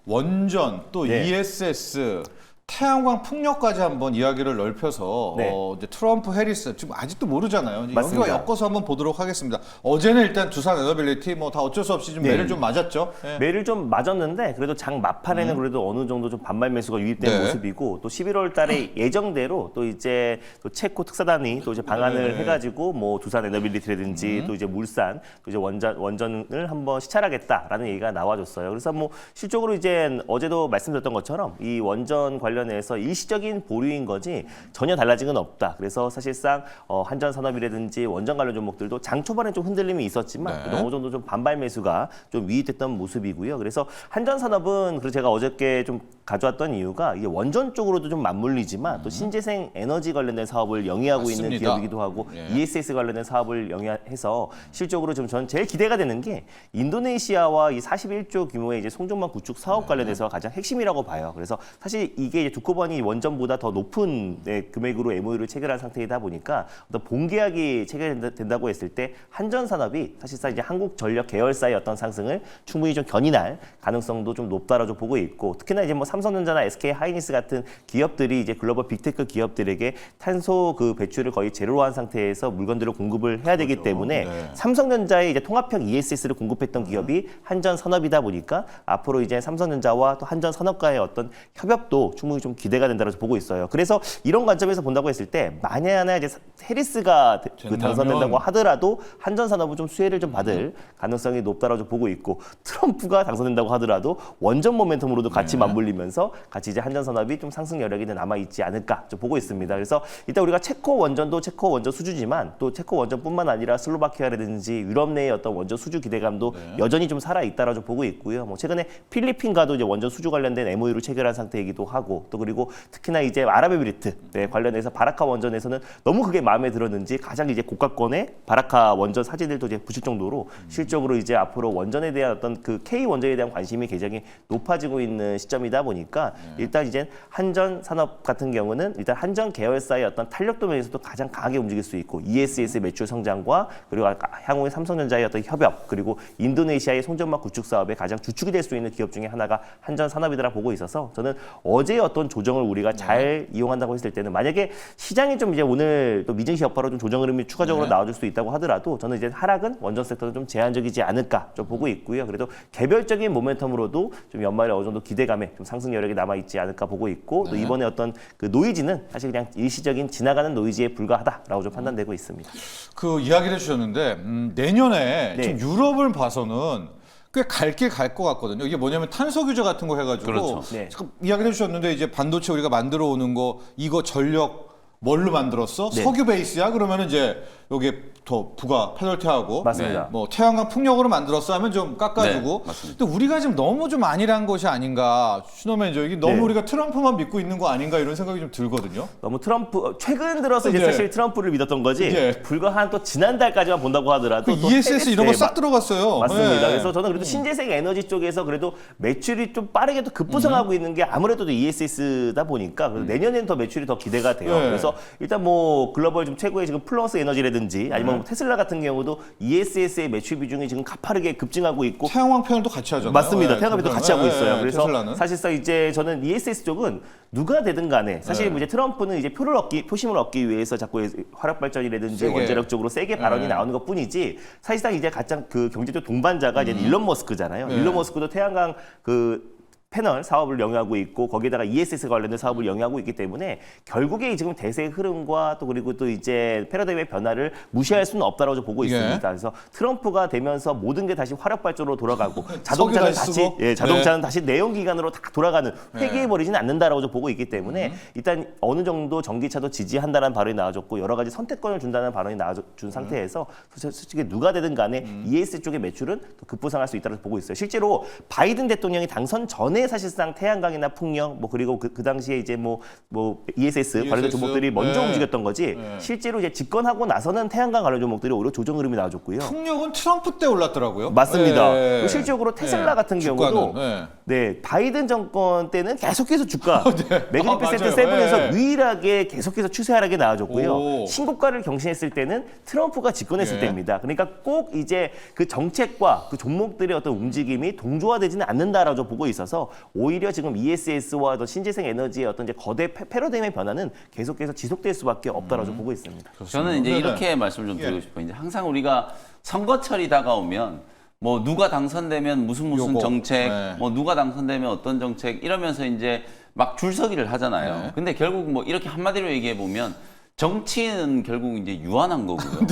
원전 또 네. ESS 태양광 풍력까지 한번 이야기를 넓혀서 네. 이제 트럼프 해리스 지금 아직도 모르잖아요. 맞습니다. 여기와 엮어서 한번 보도록 하겠습니다. 어제는 일단 두산 에너빌리티 뭐 다 어쩔 수 없이 좀 네. 매를 좀 맞았죠. 예. 매를 좀 맞았는데 그래도 장 막판에는 그래도 어느 정도 좀 반발 매수가 유입된 네. 모습이고 또 11월 달에 예정대로 또 이제 또 체코 특사단이 또 이제 방안을 네. 해가지고 뭐 두산 에너빌리티라든지 또 이제 물산 또 이제 원전을 한번 시찰하겠다라는 얘기가 나와줬어요. 그래서 뭐 실적으로 이제 어제도 말씀드렸던 것처럼 이 원전 관련해서 일시적인 보류인 거지 전혀 달라진 건 없다. 그래서 사실상 한전산업이라든지 원전 관련 종목들도 장 초반에 좀 흔들림이 있었지만 네. 그래도 어느 정도 좀 반발 매수가 좀 유입됐던 모습이고요. 그래서 한전산업은 그래서 제가 어저께 좀 가져왔던 이유가 이게 원전 쪽으로도 좀 맞물리지만 또 신재생 에너지 관련된 사업을 영위하고 있는 맞습니다. 기업이기도 하고 예. ESS 관련된 사업을 영위해서 실적으로 좀 전 제일 기대가 되는 게 인도네시아와 이 41조 규모의 이제 송전망 구축 사업 관련해서 가장 핵심이라고 봐요. 그래서 사실 이게 이제 두꺼번이 원전보다 더 높은 금액으로 MOU를 체결한 상태이다 보니까 어떤 본계약이 체결된다고 했을 때 한전산업이 사실상 이제 한국전력 계열사의 어떤 상승을 충분히 좀 견인할 가능성도 좀 높다라고 좀 보고 있고 특히나 이제 뭐 삼성전자나 SK 하이닉스 같은 기업들이 이제 글로벌 빅테크 기업들에게 탄소 그 배출을 거의 제로로 한 상태에서 물건들을 공급을 해야 되기 때문에 네. 삼성전자의 이제 통합형 ESS를 공급했던 기업이 한전산업이다 보니까 앞으로 이제 삼성전자와 또 한전산업과의 어떤 협업도 충분히 좀 기대가 된다고 보고 있어요. 그래서 이런 관점에서 본다고 했을 때 만에 하나 이제 해리스가 그 당선된다고 하더라도 한전산업은 좀 수혜를 좀 받을 가능성이 높다라고 좀 보고 있고 트럼프가 당선된다고 하더라도 원전 모멘텀으로도 같이 맞물리면서 같이 이제 한전산업이 좀 상승 여력이 남아 있지 않을까 좀 보고 있습니다. 그래서 일단 우리가 체코 원전도 체코 원전 수주지만 또 체코 원전뿐만 아니라 슬로바키아라든지 유럽 내의 어떤 원전 수주 기대감도 여전히 좀 살아 있다라고 좀 보고 있고요. 뭐 최근에 필리핀과도 이제 원전 수주 관련된 MOU를 체결한 상태이기도 하고 또 그리고 특히나 이제 아랍에미리트 관련해서 바라카 원전에서는 너무 그게 마음에 들었는지 가장 이제 고가권의 바라카 원전 사진들도 이제 붙일 정도로 실적으로 이제 앞으로 원전에 대한 어떤 그 K 원전에 대한 관심이 굉장히 높아지고 있는 시점이다 보니까 일단 이제 한전 산업 같은 경우는 일단 한전 계열사의 어떤 탄력 도면에서도 가장 강하게 움직일 수 있고 ESS 매출 성장과 그리고 향후의 삼성전자의 어떤 협업 그리고 인도네시아의 송전망 구축 사업에 가장 주축이 될 수 있는 기업 중에 하나가 한전 산업이더라 보고 있어서 저는 어제의 어떤 조정을 우리가 잘 이용한다고 했을 때는 만약에 시장이 좀 이제 오늘 또 미증시 여파로 좀 조정 흐름이 추가적으로 나와줄 수 있다고 하더라도 저는 이제 하락은 원전 섹터는 좀 제한적이지 않을까 좀 보고 있고요. 그래도 개별적인 모멘텀으로도 좀 연말에 어느 정도 기대감에 좀 상승 여력이 남아 있지 않을까 보고 있고 또 이번에 어떤 그 노이즈는 사실 그냥 일시적인 지나가는 노이즈에 불과하다라고 좀 판단되고 있습니다. 그 이야기를 해주셨는데 내년에 네. 지금 유럽을 봐서는 꽤 갈 길 갈 것 같거든요. 이게 뭐냐면 탄소 규제 같은 거 해가지고 그렇죠. 네. 잠깐 이야기를 해주셨는데 이제 반도체 우리가 만들어 오는 거 이거 전력 뭘로 만들었어? 네. 석유 베이스야? 그러면은 이제 여기에 더 부가 페널티하고 맞습니다. 뭐 태양광 풍력으로 만들었어 하면 좀 깎아주고. 네, 맞습니다. 근데 우리가 지금 너무 좀 안일한 것이 아닌가. 신호 매니저 이게 너무 네. 우리가 트럼프만 믿고 있는 거 아닌가 이런 생각이 좀 들거든요. 너무 트럼프 최근 들어서 이제 네. 사실 트럼프를 믿었던 거지 네. 불과 한 또 지난달까지만 본다고 하더라도 그 또 ESS 이런 거 네, 싹 들어갔어요. 맞습니다. 네. 그래서 저는 그래도 신재생 에너지 쪽에서 그래도 매출이 좀 빠르게 또 급부상하고 있는 게 아무래도 ESS다 보니까 그래서 내년에는 더 매출이 더 기대가 돼요. 네. 그래서 일단 뭐 글로벌 좀 최고의 지금 플러스 에너지라든지 아니면 뭐 테슬라 같은 경우도 ESS의 매출 비중이 지금 가파르게 급증하고 있고 태양광 패널도 같이 하잖아요. 맞습니다. 네, 태양광도 테슬라는. 같이 하고 있어요. 네, 그래서 테슬라는. 사실상 이제 저는 ESS 쪽은 누가 되든 간에 사실 네. 이제 트럼프는 이제 표심을 얻기 위해서 자꾸 화력 발전이라든지 세게. 원자력 쪽으로 세게 발언이 네. 나오는 것뿐이지 사실상 이제 가장 그 경제적 동반자가 이제 일론 머스크잖아요. 네. 일론 머스크도 태양광 그 패널 사업을 영위하고 있고 거기에다가 ESS 관련된 사업을 영위하고 있기 때문에 결국에 지금 대세의 흐름과 또 그리고 또 이제 패러다임의 변화를 무시할 수는 없다라고 저 보고 예. 있습니다. 그래서 트럼프가 되면서 모든 게 다시 화력 발전으로 돌아가고 자동차는 다시 다시 쓰고? 자동차는 다시 내연기관으로 다 돌아가는 회귀해 버리지는 않는다라고 저 보고 있기 때문에 일단 어느 정도 전기차도 지지한다는 발언이 나와줬고 여러 가지 선택권을 준다는 발언이 나와준 상태에서 솔직히 누가 되든 간에 ES 쪽의 매출은 또 급부상할 수 있다고 보고 있어요. 실제로 바이든 대통령이 당선 전에 사실상 태양광이나 풍력 뭐 그리고 그 당시에 이제 뭐 ESS 관련 종목들이 먼저 네. 움직였던 거지 네. 실제로 이제 집권하고 나서는 태양광 관련 종목들이 오히려 조정 흐름이 나와줬고요. 풍력은 트럼프 때 올랐더라고요. 맞습니다. 네. 실질적으로 테슬라 네. 같은 주가는, 경우도 네. 네 바이든 정권 때는 계속해서 주가 네. 매그니피센트 맞아요. 세븐에서 네. 유일하게 계속해서 추세 하락에 나와줬고요. 오. 신고가를 경신했을 때는 트럼프가 집권했을 네. 때입니다. 그러니까 꼭 이제 그 정책과 그 종목들의 어떤 움직임이 동조화되지는 않는다라고 보고 있어서 오히려 지금 ESS와 신재생 에너지의 어떤 이제 거대 패러다임의 변화는 계속해서 지속될 수밖에 없다라고 좀 보고 있습니다. 저는 이제 이렇게 말씀을 좀 드리고 싶어요. 이제 항상 우리가 선거철이 다가오면 뭐 누가 당선되면 무슨 요거, 정책, 네. 뭐 누가 당선되면 어떤 정책 이러면서 이제 막 줄서기를 하잖아요. 네. 근데 결국 뭐 이렇게 한마디로 얘기해 보면 정치는 결국 이제 유한한 거고요.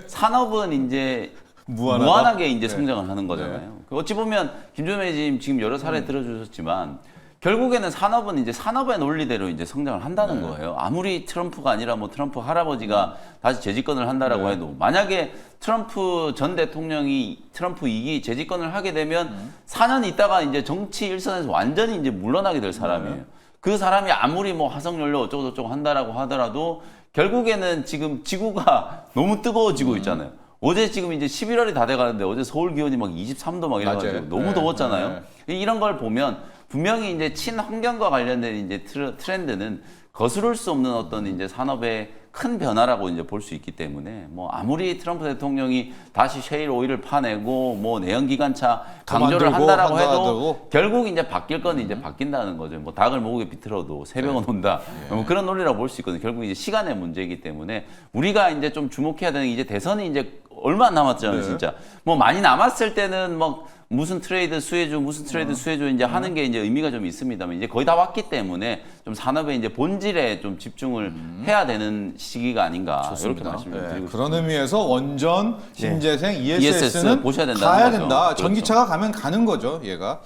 산업은 이제 무한하게 이제 성장을 하는 거잖아요. 어찌 보면 김종민 지금 여러 사례 들어주셨지만 결국에는 산업은 이제 산업의 논리대로 이제 성장을 한다는 거예요. 아무리 트럼프가 아니라 뭐 트럼프 할아버지가 다시 재집권을 한다라고 해도 만약에 트럼프 전 대통령이 트럼프 2기 재집권을 하게 되면 4년 있다가 이제 정치 일선에서 완전히 이제 물러나게 될 사람이에요. 그 사람이 아무리 뭐 화석연료 어쩌고저쩌고 한다라고 하더라도 결국에는 지금 지구가 너무 뜨거워지고 있잖아요. 어제 지금 이제 11월이 다 돼가는데 어제 서울 기온이 막 23도 막 이래가지고 너무 더웠잖아요. 이런 걸 보면 분명히 이제 친환경과 관련된 이제 트렌드는 거스를 수 없는 어떤 이제 산업의 큰 변화라고 이제 볼 수 있기 때문에 뭐 아무리 트럼프 대통령이 다시 셰일 오일을 파내고 뭐 내연기관차 강조를 한다라고 해도 결국 이제 바뀔 건 이제 바뀐다는 거죠. 뭐 닭을 목에 비틀어도 새벽은 온다. 뭐 그런 논리라고 볼 수 있거든요. 결국 이제 시간의 문제이기 때문에 우리가 이제 좀 주목해야 되는 게 이제 대선이 이제 얼마 안 남았잖아요, 진짜. 뭐 많이 남았을 때는 뭐 무슨 트레이드 수혜주 이제 하는 게 이제 의미가 좀 있습니다만 이제 거의 다 왔기 때문에 좀 산업의 이제 본질에 좀 집중을 해야 되는 시기가 아닌가 좋습니다. 이렇게 말씀을 드리고 싶습니다. 그런 의미에서 원전, 신재생, ESS는 보셔야 된다는 가야 거죠. 된다. 그렇죠. 전기차가 가면 가는 거죠, 얘가.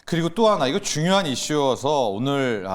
그리고 또 하나 이거 중요한 이슈여서 오늘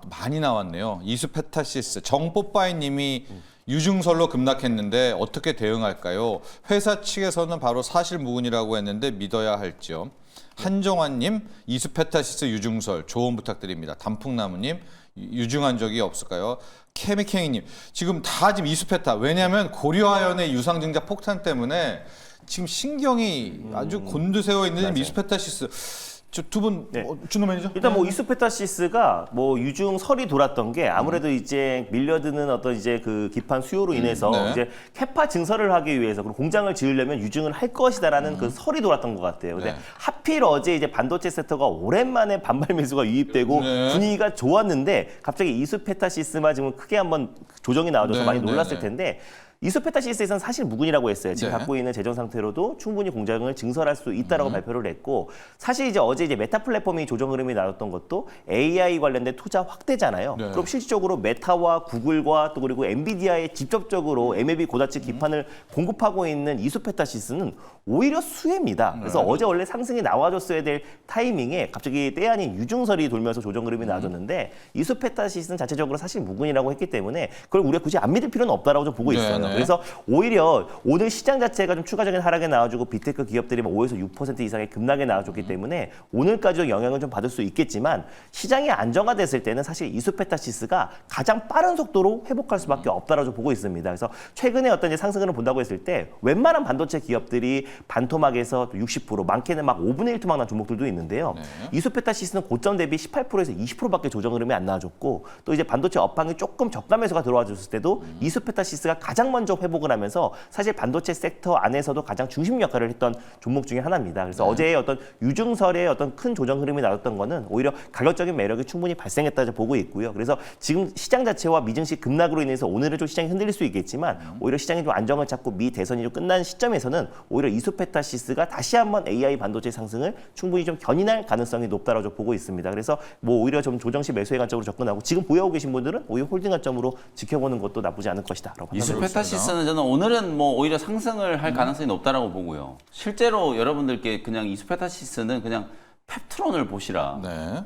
많이 나왔네요. 이수페타시스 정뽀빠이님이 유증설로 급락했는데 어떻게 대응할까요? 회사 측에서는 바로 사실무근이라고 했는데 믿어야 할지요. 한정환님, 이수페타시스 유증설 조언 부탁드립니다. 단풍나무님, 유증한 적이 없을까요? 케미캥이님, 지금 다 지금 이수페타. 왜냐하면 고려아연의 유상증자 폭탄 때문에 지금 신경이 아주 곤두세워 있는 이수페타시스. 두 분, 준호 매니저? 일단 뭐 이수페타시스가 뭐 유증설이 돌았던 게 아무래도 이제 밀려드는 어떤 이제 그 기판 수요로 인해서 이제 캐파 증설을 하기 위해서 그리고 공장을 지으려면 유증을 할 것이다라는 그 설이 돌았던 것 같아요. 근데 하필 어제 이제 반도체 섹터가 오랜만에 반발 매수가 유입되고 분위기가 좋았는데 갑자기 이수페타시스만 지금 크게 한번 조정이 나와줘서 많이 놀랐을 텐데 이수페타시스에서는 사실 무근이라고 했어요. 지금 갖고 있는 재정 상태로도 충분히 공장을 증설할 수 있다라고 발표를 했고 사실 이제 어제 이제 메타 플랫폼이 조정 흐름이 나왔던 것도 AI 관련된 투자 확대잖아요. 그럼 실질적으로 메타와 구글과 또 그리고 엔비디아에 직접적으로 MLB 고다치 기판을 공급하고 있는 이수페타시스는 오히려 수혜입니다. 그래서 어제 원래 상승이 나와줬어야 될 타이밍에 갑자기 때 아닌 유증설이 돌면서 조정 흐름이 나와줬는데 이수페타시스는 자체적으로 사실 무근이라고 했기 때문에 그걸 우리가 굳이 안 믿을 필요는 없다라고 좀 보고 있어요. 그래서 오히려 오늘 시장 자체가 좀 추가적인 하락에 나와주고 빅테크 기업들이 5에서 6% 이상의 급락에 나와줬기 때문에 오늘까지도 영향을 좀 받을 수 있겠지만 시장이 안정화됐을 때는 사실 이수페타시스가 가장 빠른 속도로 회복할 수밖에 없다라고 보고 있습니다. 그래서 최근에 어떤 이제 상승을 본다고 했을 때 웬만한 반도체 기업들이 반토막에서 60% 많게는 막 5분의 1 토막 난 종목들도 있는데요. 이수페타시스는 고점 대비 18%에서 20%밖에 조정 흐름이 안 나와줬고 또 이제 반도체 업황이 조금 저가 매수가 들어와줬을 때도 이수페타시스가 가장 먼저 회복을 하면서 사실 반도체 섹터 안에서도 가장 중심 역할을 했던 종목 중에 하나입니다. 그래서 어제의 어떤 유증설의 어떤 큰 조정 흐름이 나왔던 거는 오히려 가격적인 매력이 충분히 발생했다고 보고 있고요. 그래서 지금 시장 자체와 미증시 급락으로 인해서 오늘은 좀 시장이 흔들릴 수 있겠지만 오히려 시장이 좀 안정을 찾고 미 대선이 좀 끝난 시점에서는 오히려 이수페타시스가 다시 한번 AI 반도체 상승을 충분히 좀 견인할 가능성이 높다라고 보고 있습니다. 그래서 뭐 오히려 좀 조정시 매수의 관점으로 접근하고 지금 보유하고 계신 분들은 오히려 홀딩 관점으로 지켜보는 것도 나쁘지 않을 것이다라고 판단합니다. 이수페타시스는 저는 오늘은 뭐 오히려 상승을 할 가능성이 높다라고 보고요. 실제로 여러분들께 그냥 이수페타시스는 그냥 펩트론을 보시라.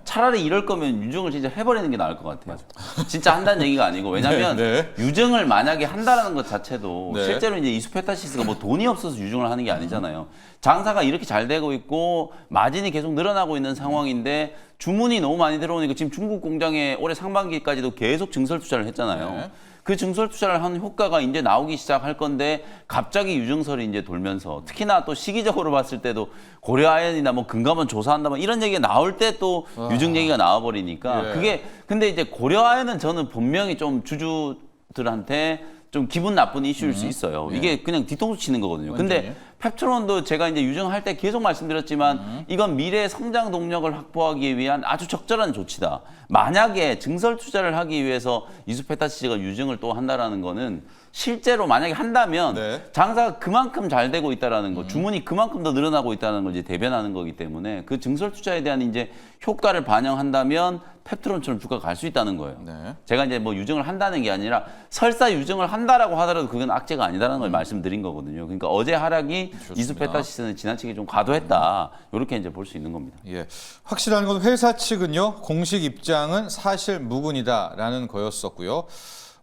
차라리 이럴 거면 유증을 진짜 해버리는 게 나을 것 같아요. 진짜 한다는 얘기가 아니고 왜냐하면 유증을 만약에 한다라는 것 자체도 실제로 이제 이수페타시스가 뭐 돈이 없어서 유증을 하는 게 아니잖아요. 장사가 이렇게 잘 되고 있고 마진이 계속 늘어나고 있는 상황인데 주문이 너무 많이 들어오니까 지금 중국 공장에 올해 상반기까지도 계속 증설 투자를 했잖아요. 그 증설 투자를 한 효과가 이제 나오기 시작할 건데 갑자기 유증설이 이제 돌면서 특히나 또 시기적으로 봤을 때도 고려아연이나 뭐 금감원 조사한다 뭐 이런 얘기가 나올 때 또 유증 얘기가 나와버리니까 그게 근데 이제 고려아연은 저는 분명히 좀 주주들한테 좀 기분 나쁜 이슈일 수 있어요. 이게 그냥 뒤통수 치는 거거든요. 근데 펩트론도 제가 이제 유증할 때 계속 말씀드렸지만 이건 미래 성장 동력을 확보하기 위한 아주 적절한 조치다. 만약에 증설 투자를 하기 위해서 이수페타시스가 유증을 또 한다라는 거는 실제로 만약에 한다면 장사가 그만큼 잘 되고 있다라는 거, 주문이 그만큼 더 늘어나고 있다는 걸 이제 대변하는 거기 때문에 그 증설 투자에 대한 이제 효과를 반영한다면 펩트론처럼 주가가 갈 수 있다는 거예요. 제가 이제 뭐 유증을 한다는 게 아니라 설사 유증을 한다라고 하더라도 그건 악재가 아니다라는 걸 말씀드린 거거든요. 그러니까 어제 하락이 이수페타시스는 지나치게 좀 과도했다. 이렇게 이제 볼 수 있는 겁니다. 예, 확실한 건 회사 측은요 공식 입장은 사실 무근이다라는 거였었고요.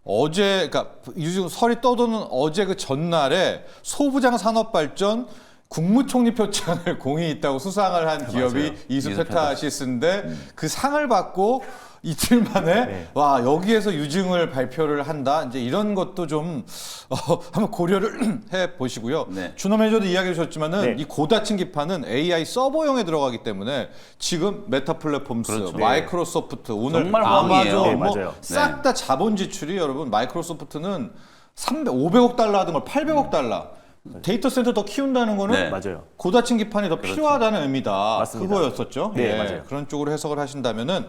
어제 그러니까 유증 설이 떠도는 어제 그 전날에 소부장 산업발전 국무총리 표창을 공이 있다고 수상을 한 기업이 이수페타시스인데 그 상을 받고 이틀 만에 와 여기에서 유증을 발표를 한다 이제 이런 것도 좀 한번 고려를 해 보시고요. 준호 매니저도 이야기해 주셨지만은 이 고다층 기판은 AI 서버용에 들어가기 때문에 지금 메타 플랫폼스, 마이크로소프트 오늘 정말 아마존 황이에요. 싹 다 자본 지출이 여러분 마이크로소프트는 500억 달러 하던 걸 800억 달러. 데이터 센터 더 키운다는 거는 맞아요. 고다층 기판이 더 필요하다는 의미다. 맞습니다. 그거였었죠. 네, 예, 맞아요. 그런 쪽으로 해석을 하신다면은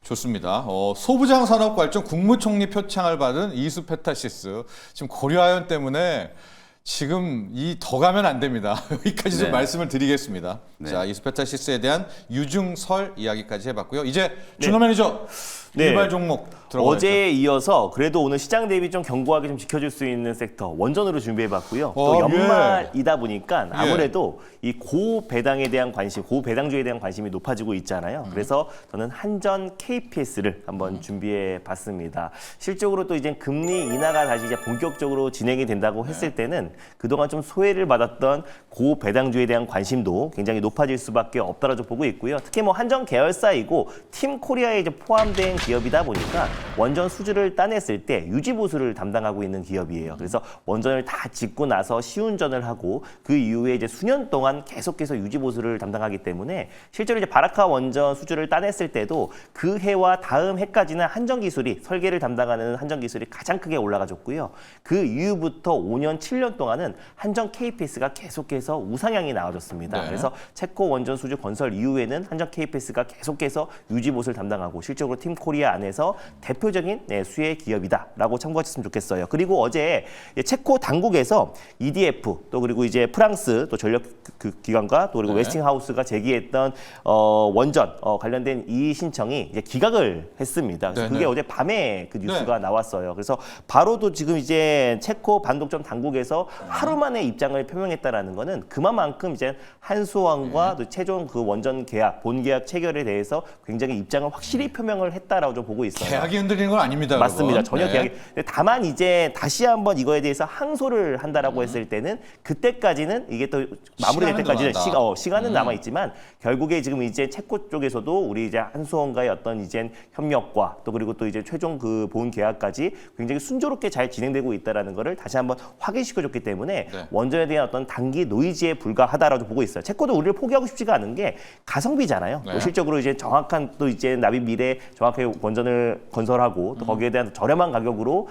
좋습니다. 소부장 산업발전 국무총리 표창을 받은 이수페타시스 지금 고려아연 때문에 지금 더 가면 안 됩니다. 여기까지 좀 말씀을 드리겠습니다. 자, 이수페타시스에 대한 유증설 이야기까지 해봤고요. 이제 준호 매니저 일발 종목 들어가야죠. 어제에 이어서 그래도 오늘 시장 대비 좀 견고하게 좀 지켜줄 수 있는 섹터 원전으로 준비해봤고요. 또 연말이다 보니까 아무래도 이 고배당에 대한 관심, 고배당주에 대한 관심이 높아지고 있잖아요. 그래서 저는 한전 KPS를 한번 준비해봤습니다. 실적으로 또 이제 금리 인하가 다시 이제 본격적으로 진행이 된다고 했을 때는 그동안 좀 소외를 받았던 고배당주에 대한 관심도 굉장히 높아질 수밖에 없다라고 보고 있고요. 특히 뭐 한전 계열사이고 팀코리아에 이제 포함된 기업이다 보니까 원전 수주를 따냈을 때 유지 보수를 담당하고 있는 기업이에요. 그래서 원전을 다 짓고 나서 시운전을 하고 그 이후에 이제 수년 동안 계속해서 유지 보수를 담당하기 때문에 실제로 이제 바라카 원전 수주를 따냈을 때도 그 해와 다음 해까지는 한전 기술이 설계를 담당하는 한전 기술이 가장 크게 올라가줬고요. 그 이후부터 5년, 7년 동안은 한전 KPS가 계속해서 우상향이 나와줬습니다. 그래서 체코 원전 수주 건설 이후에는 한전 KPS가 계속해서 유지 보수를 담당하고 실적으로 팀 코리아 안에서 대표적인 수혜 기업이다라고 참고하셨으면 좋겠어요. 그리고 어제 체코 당국에서 EDF 또 그리고 이제 프랑스 또 전력 기관과 또 그리고 웨스팅하우스가 제기했던 원전 관련된 이의 신청이 이제 기각을 했습니다. 그래서 그게 어제 밤에 그 뉴스가 나왔어요. 그래서 바로도 지금 이제 체코 반독점 당국에서 하루 만에 입장을 표명했다라는 거는 그만큼 이제 한수원과 또 최종 그 원전 계약 본 계약 체결에 대해서 굉장히 입장을 확실히 표명을 했다라고 좀 보고 있어요. 계약이 흔들리는 건 아닙니다. 맞습니다. 여러분. 전혀 계약이. 다만 이제 다시 한번 이거에 대해서 항소를 한다라고 했을 때는 그때까지는 이게 또 마무리될 때까지는 시간은 남아 있지만 결국에 지금 이제 체코 쪽에서도 우리 이제 한수원과의 어떤 이제 협력과 또 그리고 또 이제 최종 그 본 계약까지 굉장히 순조롭게 잘 진행되고 있다라는 거를 다시 한번 확인시켜줬기 때문에 원전에 대한 어떤 단기 노이즈에 불과하다라고 보고 있어요. 체코도 우리를 포기하고 싶지가 않은 게 가성비잖아요. 또 실적으로 이제 정확한 또 이제 납입 미래 정확하게 원전을 건설하고 또 거기에 대한 저렴한 가격으로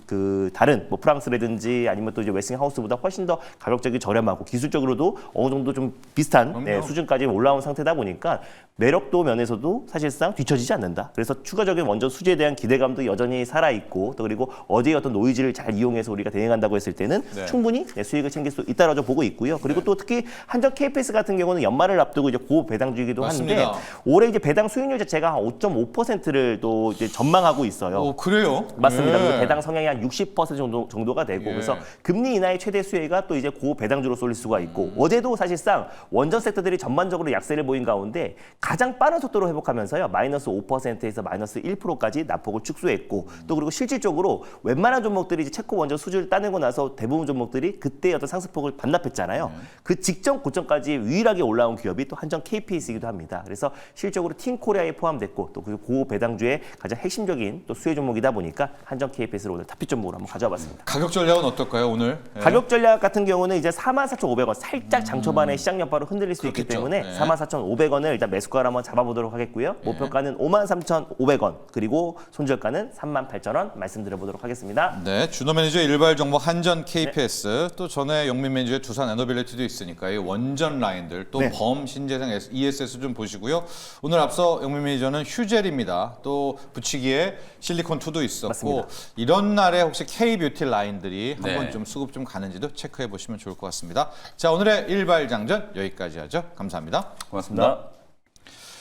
그 다른 뭐 프랑스라든지 아니면 또 이제 웨스팅하우스보다 훨씬 더 가격적이 저렴하고 기술적으로도 어느 정도 좀 비슷한 수준까지 올라온 상태다 보니까 매력도 면에서도 사실상 뒤처지지 않는다. 그래서 추가적인 원전 수주에 대한 기대감도 여전히 살아있고 또 그리고 어제의 어떤 노이즈를 잘 이용해서 우리가 대응한다고 했을 때는 충분히 수익을 챙길 수 있다라고 보고 있고요. 그리고 또 특히 한전 KPS 같은 경우는 연말을 앞두고 이제 고배당주이기도 한데 올해 이제 배당 수익률 자체가 한 5.5%를 또 이제 전망하고 있어요. 그래요? 맞습니다. 그래서 배당 성향이 한 60% 정도가 되고 그래서 금리 인하의 최대 수혜가 또 이제 고배당주로 쏠릴 수가 있고 어제도 사실상 원전 섹터들이 전반적으로 약세를 보인 가운데 가장 빠른 속도로 회복하면서요. 마이너스 5%에서 마이너스 1%까지 낙폭을 축소했고 또 그리고 실질적으로 웬만한 종목들이 이제 체코 원전 수주를 따내고 나서 대부분 종목들이 그때 어떤 상승폭을 반납했잖아요. 그 직전 고점까지 유일하게 올라온 기업이 또 한전 KPS이기도 합니다. 그래서 실적으로 팀 코리아에 포함됐고 또 그 고배당 배당주의 가장 핵심적인 또 수혜 종목이다 보니까 한정 KPS를 오늘 탑픽 종목으로 한번 가져와 봤습니다. 가격 전략은 어떨까요, 오늘? 가격 전략 같은 경우는 이제 44,500원 살짝 장 초반에 시장 여파로 흔들릴 수 있기 때문에 44,500원을 일단 매수가를 한번 잡아보도록 하겠고요. 목표가는 53,500원 그리고 손절가는 38,000원 말씀드려보도록 하겠습니다. 네, 준호 매니저 일발 종목 한전 KPS 또 전에 영민 매니저의 두산 에너빌리티도 있으니까 이 원전 라인들 또 범 신재생 ESS 좀 보시고요. 오늘 앞서 영민 매니저는 휴젤입니다. 또 붙이기에 실리콘2도 있었고 맞습니다. 이런 날에 혹시 K뷰티 라인들이 네. 한번 좀 수급 좀 가는지도 체크해 보시면 좋을 것 같습니다. 자, 오늘의 일발 장전 여기까지 하죠. 감사합니다. 고맙습니다.